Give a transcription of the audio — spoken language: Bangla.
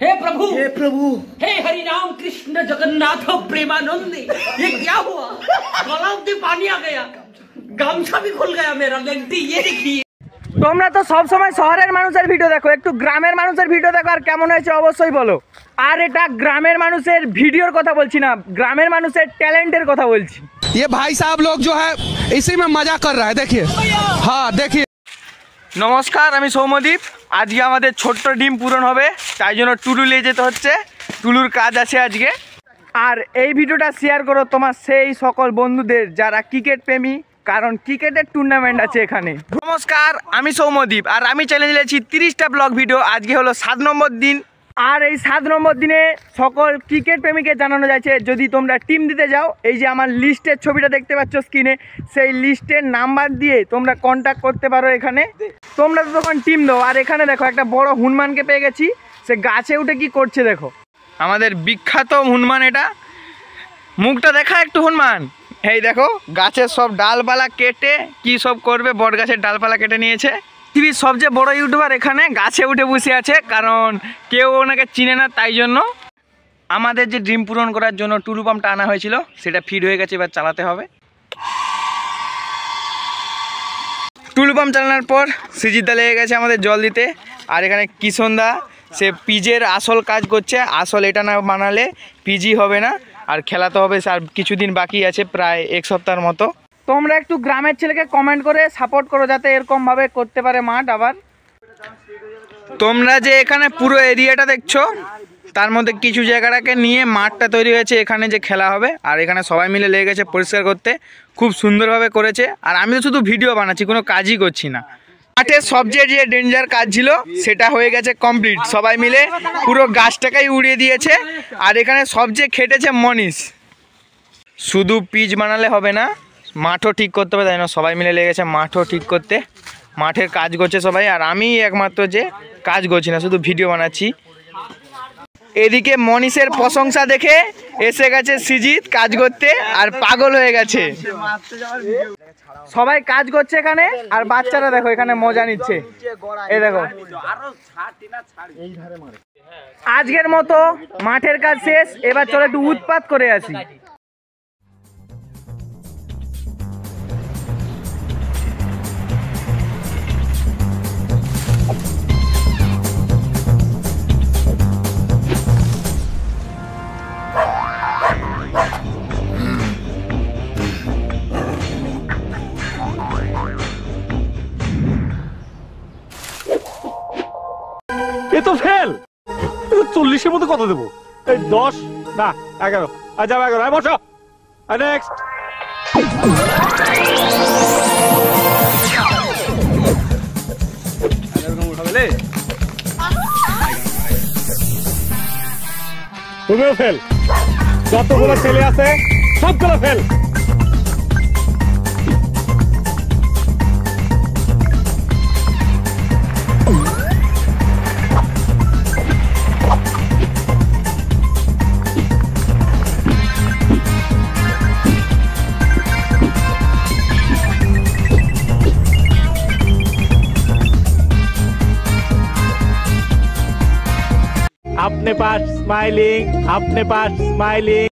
हे प्रभु हे हरि राम कृष्ण जगन्नाथ प्रेमानंद, ये क्या हुआ? गलाव से पानी आ गया, गामछा भी खुल गया मेरा लेंटी। ये देखिए, তোমরা তো সব সময় শহরের মানুষের ভিডিও দেখো, একটু গ্রামের মানুষের ভিডিও দেখো, আর কেমন হয়েছে অবশ্যই বলো। আর এটা গ্রামের মানুষের ভিডিওর কথা বলছি না, গ্রামের মানুষের ট্যালেন্টের কথা বলছি। ये भाई साहब लोग जो है इसी में मजा कर रहा है, देखिए। हाँ देखिए। নমস্কার, আমি সৌম্যদীপ। আজকে আমাদের ছোট্ট ডিম পূরণ হবে, তাই জন্য টুলু নিয়ে যেতে হচ্ছে। টুলুর কাজ আছে আজকে। আর এই ভিডিওটা শেয়ার করো তোমার সেই সকল বন্ধুদের যারা ক্রিকেট প্রেমী, কারণ ক্রিকেটের টুর্নামেন্ট আছে এখানে। নমস্কার, আমি সৌম্যদীপ, আর আমি চ্যালেঞ্জ নিয়েছি 30টা ব্লগ ভিডিও। আজকে হলো 7 নম্বর দিন, আর এই 7 নম্বর দিনে সকল ক্রিকেট প্রেমীকে জানানো যাচ্ছে যদি তোমরা টিম দিতে যাও, এই যে আমার লিস্টের ছবিটা দেখতে পাচ্ছ স্ক্রিনে, সেই লিস্টের নাম্বার দিয়ে তোমরা কন্ট্যাক্ট করতে পারো। এখানে তোমরা তো তখন টিম দাও। আর এখানে দেখো একটা বড় হনুমানকে পেয়ে গেছি, সে গাছে উঠে কি করছে দেখো। আমাদের বিখ্যাত হনুমান, এটা মুখটা দেখা একটু হনুমান। এই দেখো গাছের সব ডালপালা কেটে কি সব করবে, বট গাছের ডালপালা কেটে নিয়েছে। পৃথিবীর সবচেয়ে বড় ইউটিউবার এখানে গাছে উঠে বসে আছে, কারণ কেউ ওনাকে চিনে না, তাই জন্য। আমাদের যে ড্রিম পূরণ করার জন্য টুলু পাম্পটা আনা হয়েছিল, সেটা ফিট হয়ে গেছে, এবার চালাতে হবে। টুলু পাম্প চালানোর পর সিজিদা লেগে গেছে আমাদের জল দিতে। আর এখানে কিষণদা, সে পিজের আসল কাজ করছে। আসল এটা না বানালে পিজি হবে না, আর খেলাতে হবে। আর কিছুদিন বাকি আছে, প্রায় 1 সপ্তাহের মতো। তোমরা একটু গ্রামের ছেলেকে কমেন্ট করে সাপোর্ট করো, যাতে এরকমভাবে করতে পারে মাঠ। আবার তোমরা যে এখানে পুরো এরিয়াটা দেখছো, তার মধ্যে কিছু জায়গাটাকে নিয়ে মাঠটা তৈরি হয়েছে, এখানে যে খেলা হবে। আর এখানে সবাই মিলে লেগে গেছে পরিষ্কার করতে, খুব সুন্দরভাবে করেছে। আর আমি তো শুধু ভিডিও বানাচ্ছি, কোনো কাজই করছি না। মাঠের সবচেয়ে যে ডেঞ্জার কাজ ছিল, সেটা হয়ে গেছে কমপ্লিট। সবাই মিলে পুরো গাছটাকেই উড়িয়ে দিয়েছে। আর এখানে সবচেয়ে খেটেছে মনীষ। শুধু পিচ বানালে হবে না, মাঠও ঠিক করতে হবে, তাই না? সবাই মিলে লেগেছে মাঠও ঠিক করতে, মাঠের কাজ করছে সবাই। আর আমি একমাত্র যে কাজ করছি না, শুধু ভিডিও বানাচ্ছি। এদিকে মনীষের প্রশংসা দেখে এসে গেছে সিজিত কাজ করতে, আর পাগল হয়ে গেছে। সবাই কাজ করছে এখানে, আর বাচ্চারা দেখো এখানে মজা নিচ্ছে। এই দেখো, আজকের মতো মাঠের কাজ শেষ, এবার চলো একটু উৎপাত করে আসি। এ তো ফেল। 40-এর মধ্যে কত দেবো? এই 10 না 11। আচ্ছা 11, বসো। নেক্সট। তুমিও ফেল, যতগুলো ছেলে আছে সবগুলো ফেল। अपने पास स्माइलिंग, अपने पास स्माइलिंग।